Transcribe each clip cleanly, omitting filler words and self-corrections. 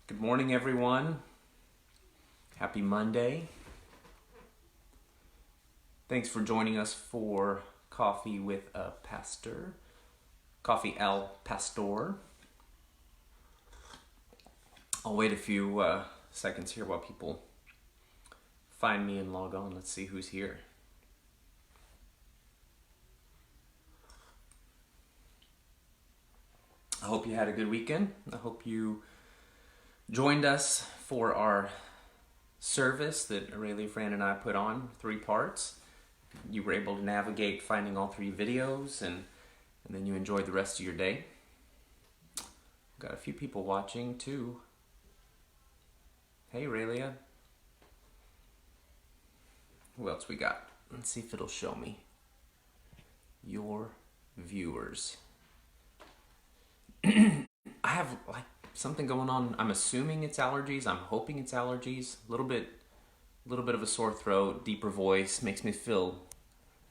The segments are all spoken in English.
Good morning, everyone. Happy Monday. Thanks for joining us for Coffee with a Pastor, Coffee al Pastor. I'll wait a few seconds here while people find me and log on. Let's see who's here. I hope you had a good weekend. I hope you joined us for our service that Aurelia, Fran, and I put on, 3 parts. You were able to navigate finding all 3 videos, and then you enjoyed the rest of your day. Got a few people watching too. Hey, Aurelia. Who else we got? Let's see if it'll show me your viewers. I have something going on. I'm assuming it's allergies. I'm hoping it's allergies. A little bit of a sore throat, deeper voice makes me feel.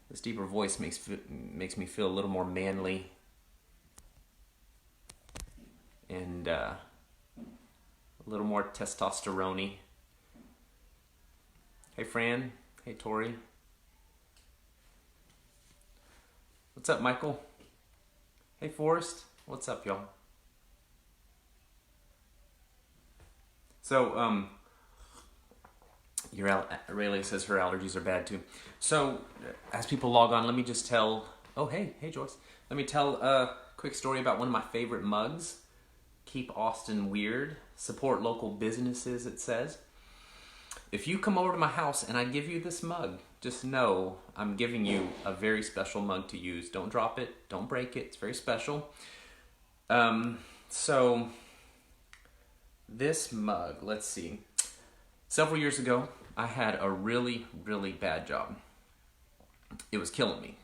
This deeper voice makes me feel a little more manly and a little more testosterone-y. Hey, Fran. Hey, Tori. What's up, Michael? Hey, Forrest. What's up, y'all? So, Rayleigh says her allergies are bad too. So, as people log on, let me just tell... Oh, hey Joyce. Let me tell a quick story about one of my favorite mugs. Keep Austin Weird. Support local businesses, it says. If you come over to my house and I give you this mug, just know I'm giving you a very special mug to use. Don't drop it. Don't break it. It's very special. So... this mug, let's see. Several years ago, I had a really, really bad job. It was killing me.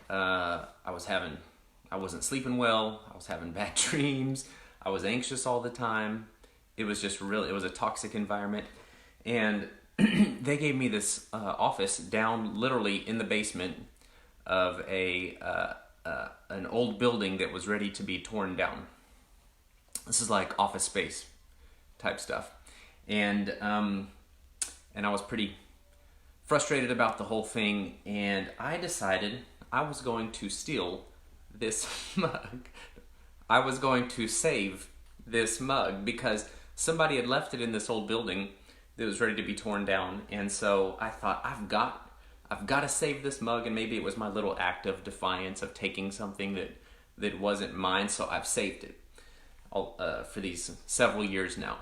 I wasn't sleeping well. I was having bad dreams. I was anxious all the time. It was a toxic environment. And they gave me this office down literally in the basement of an old building that was ready to be torn down. This is like Office Space type stuff. And I was pretty frustrated about the whole thing, and I decided I was going to steal this mug. I was going to save this mug because somebody had left it in this old building that was ready to be torn down, and so I thought, I've got to save this mug, and maybe it was my little act of defiance of taking something that wasn't mine, so I've saved it for these several years now.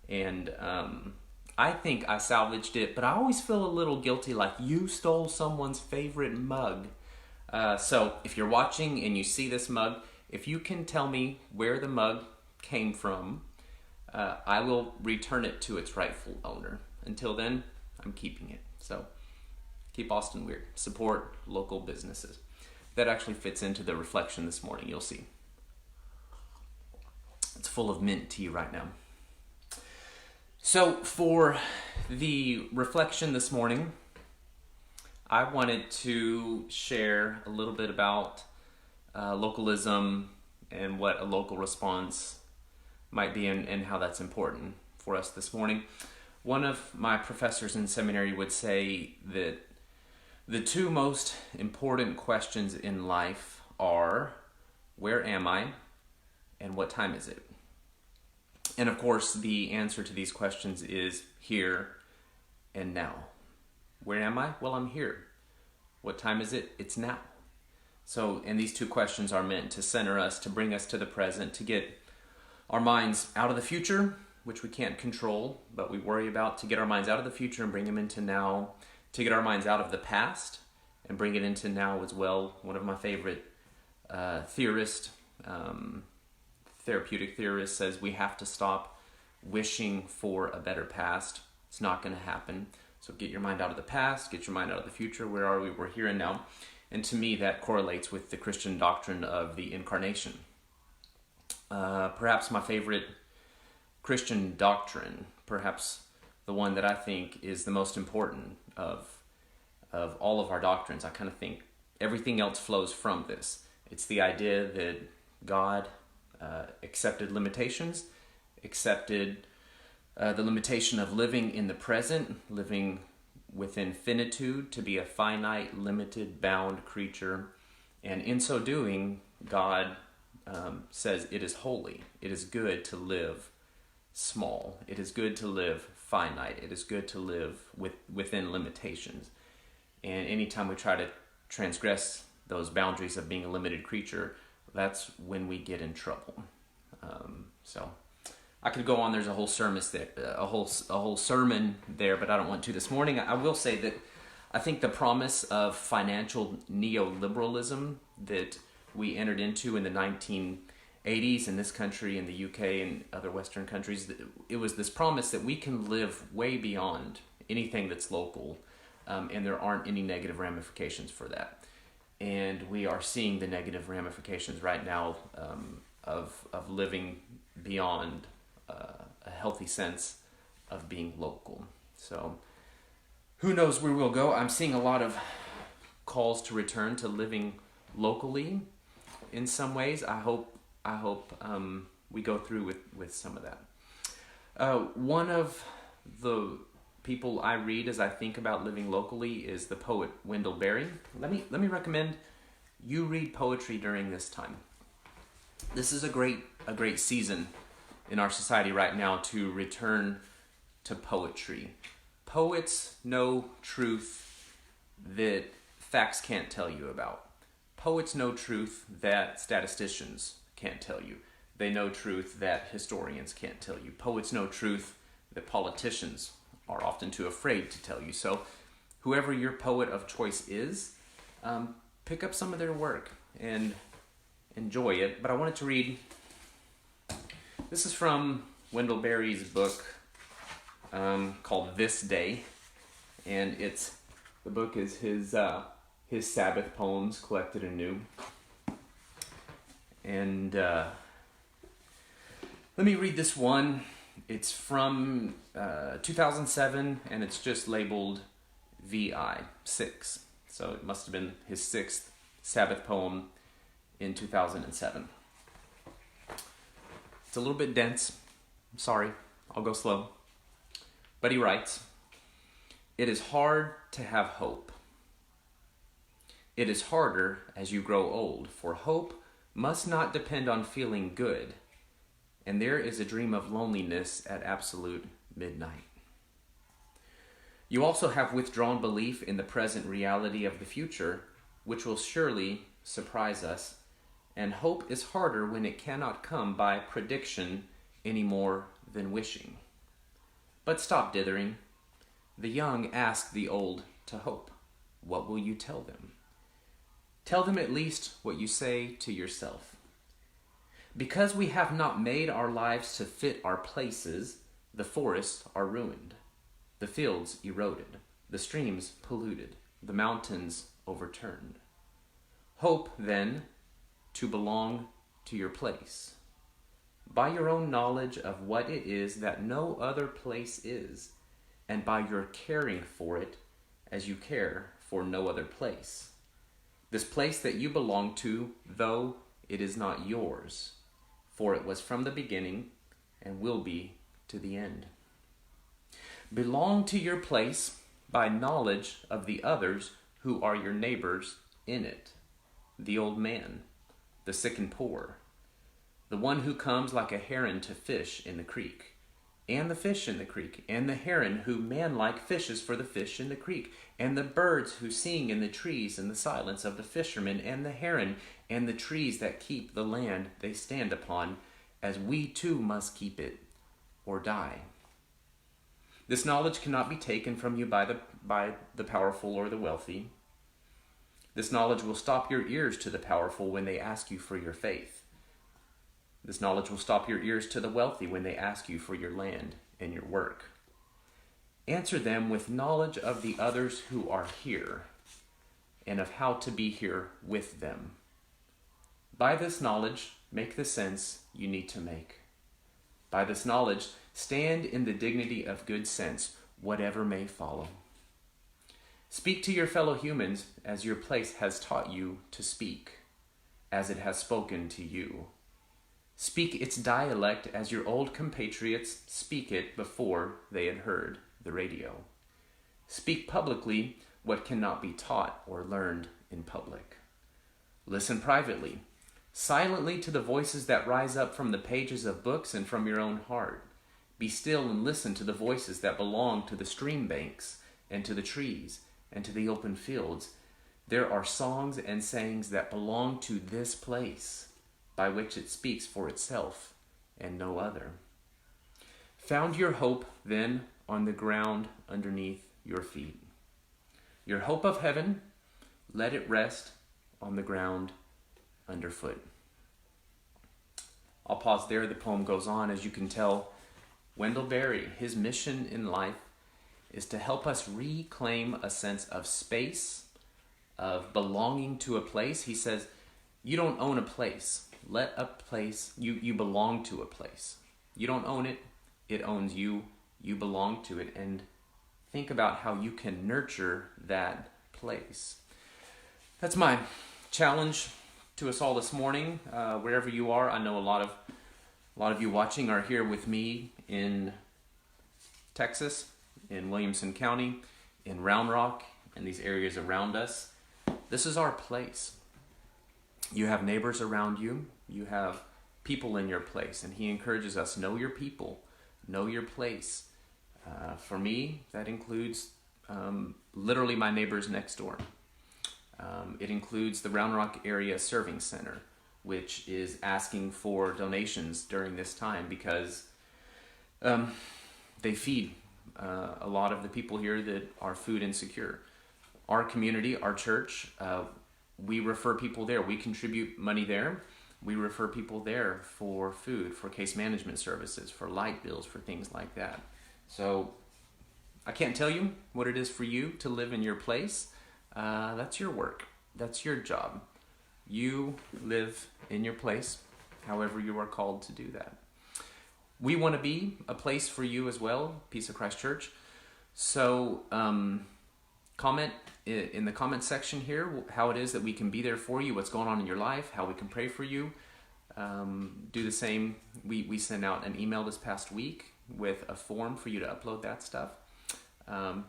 And I think I salvaged it, but I always feel a little guilty, like you stole someone's favorite mug. So if you're watching and you see this mug, if you can tell me where the mug came from, I will return it to its rightful owner. Until then, I'm keeping it. So keep Austin weird. Support local businesses. That actually fits into the reflection this morning, you'll see. It's full of mint tea right now. So for the reflection this morning, I wanted to share a little bit about localism and what a local response might be and how that's important for us this morning. One of my professors in seminary would say that the 2 most important questions in life are, where am I and what time is it? And of course, the answer to these questions is here and now. Where am I? Well, I'm here. What time is it? It's now. So, and these 2 questions are meant to center us, to bring us to the present, to get our minds out of the future, which we can't control, but we worry about, to get our minds out of the future and bring them into now, to get our minds out of the past and bring it into now as well. One of my favorite therapeutic theorist says we have to stop wishing for a better past. It's not going to happen. So get your mind out of the past, get your mind out of the future. Where are we? We're here and now. And to me, that correlates with the Christian doctrine of the incarnation. Perhaps my favorite Christian doctrine, perhaps the one that I think is the most important of all of our doctrines. I kind of think everything else flows from this. It's the idea that God accepted limitations accepted the limitation of living in the present, living within finitude, to be a finite, limited, bound creature. And in so doing, God says it is holy. It is good to live small. It is good to live finite. It is good to live within limitations. And anytime we try to transgress those boundaries of being a limited creature, that's when we get in trouble. So I could go on. There's a whole sermon there, a whole sermon there, but I don't want to this morning. I will say that I think the promise of financial neoliberalism that we entered into in the 1980s in this country, in the UK, and other Western countries, it was this promise that we can live way beyond anything that's local, and there aren't any negative ramifications for that. And we are seeing the negative ramifications right now of living beyond a healthy sense of being local. So who knows where we'll go? I'm seeing a lot of calls to return to living locally in some ways. I hope we go through with some of that. One of the people I read as I think about living locally is the poet Wendell Berry. Let me recommend you read poetry during this time. This is a great season in our society right now to return to poetry. Poets know truth that facts can't tell you about. Poets know truth that statisticians can't tell you. They know truth that historians can't tell you. Poets know truth that politicians are often too afraid to tell you. So whoever your poet of choice is, pick up some of their work and enjoy it. But I wanted to read, this is from Wendell Berry's book called This Day, and the book is his Sabbath poems collected anew. And let me read this one. It's from 2007, and it's just labeled VI 6. So it must have been his 6th Sabbath poem in 2007. It's a little bit dense. I'm sorry. I'll go slow. But he writes, "It is hard to have hope. It is harder as you grow old, for hope must not depend on feeling good, and there is a dream of loneliness at absolute midnight. You also have withdrawn belief in the present reality of the future, which will surely surprise us, and hope is harder when it cannot come by prediction any more than wishing. But stop dithering. The young ask the old to hope. What will you tell them? Tell them at least what you say to yourself. Because we have not made our lives to fit our places, the forests are ruined, the fields eroded, the streams polluted, the mountains overturned. Hope, then, to belong to your place, by your own knowledge of what it is that no other place is, and by your caring for it as you care for no other place. This place that you belong to, though it is not yours, for it was from the beginning and will be to the end. Belong to your place by knowledge of the others who are your neighbors in it, the old man, the sick and poor, the one who comes like a heron to fish in the creek, and the fish in the creek, and the heron who man-like fishes for the fish in the creek, and the birds who sing in the trees in the silence of the fishermen, and the heron, and the trees that keep the land they stand upon, as we too must keep it, or die. This knowledge cannot be taken from you by the powerful or the wealthy. This knowledge will stop your ears to the powerful when they ask you for your faith. This knowledge will stop your ears to the wealthy when they ask you for your land and your work. Answer them with knowledge of the others who are here and of how to be here with them. By this knowledge, make the sense you need to make. By this knowledge, stand in the dignity of good sense, whatever may follow. Speak to your fellow humans as your place has taught you to speak, as it has spoken to you. Speak its dialect as your old compatriots speak it before they had heard the radio. Speak publicly what cannot be taught or learned in public. Listen privately, silently to the voices that rise up from the pages of books and from your own heart. Be still and listen to the voices that belong to the stream banks and to the trees and to the open fields. There are songs and sayings that belong to this place, by which it speaks for itself and no other. Found your hope then on the ground underneath your feet. Your hope of heaven, let it rest on the ground underfoot. I'll pause there. The poem goes on. As you can tell, Wendell Berry, his mission in life is to help us reclaim a sense of space, of belonging to a place. He says, you don't own a place. Let a place, you belong to a place. You don't own it, it owns you. You belong to it. And think about how you can nurture that place. That's my challenge to us all this morning. Wherever you are, I know a lot of you watching are here with me in Texas, in Williamson County, in Round Rock, and these areas around us. This is our place. You have neighbors around you. You have people in your place. And he encourages us, know your people, know your place. For me, that includes literally my neighbors next door. It includes the Round Rock Area Serving Center, which is asking for donations during this time because they feed a lot of the people here that are food insecure. Our community, our church, we refer people there. We contribute money there. We refer people there for food, for case management services, for light bills, for things like that. So I can't tell you what it is for you to live in your place. That's your work. That's your job. You live in your place, however you are called to do that. We want to be a place for you as well, Peace of Christ Church. So comment in the comment section here how it is that we can be there for you, what's going on in your life, how we can pray for you. Do the same. We sent out an email this past week with a form for you to upload that stuff.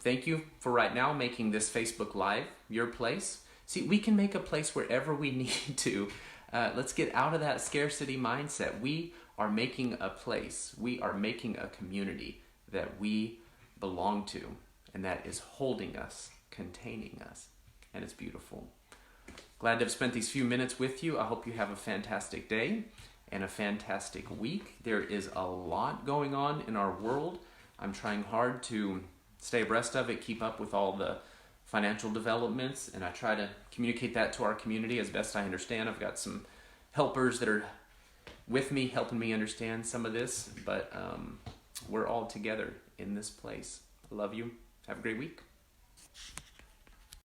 Thank you for right now making this Facebook Live your place. See, we can make a place wherever we need to. Let's get out of that scarcity mindset. We are making a place. We are making a community that we belong to, and that is holding us, containing us, and it's beautiful. Glad to have spent these few minutes with you. I hope you have a fantastic day and a fantastic week. There is a lot going on in our world. I'm trying hard to stay abreast of it, keep up with all the financial developments, and I try to communicate that to our community as best I understand. I've got some helpers that are with me, helping me understand some of this, but we're all together in this place. I love you. Have a great week.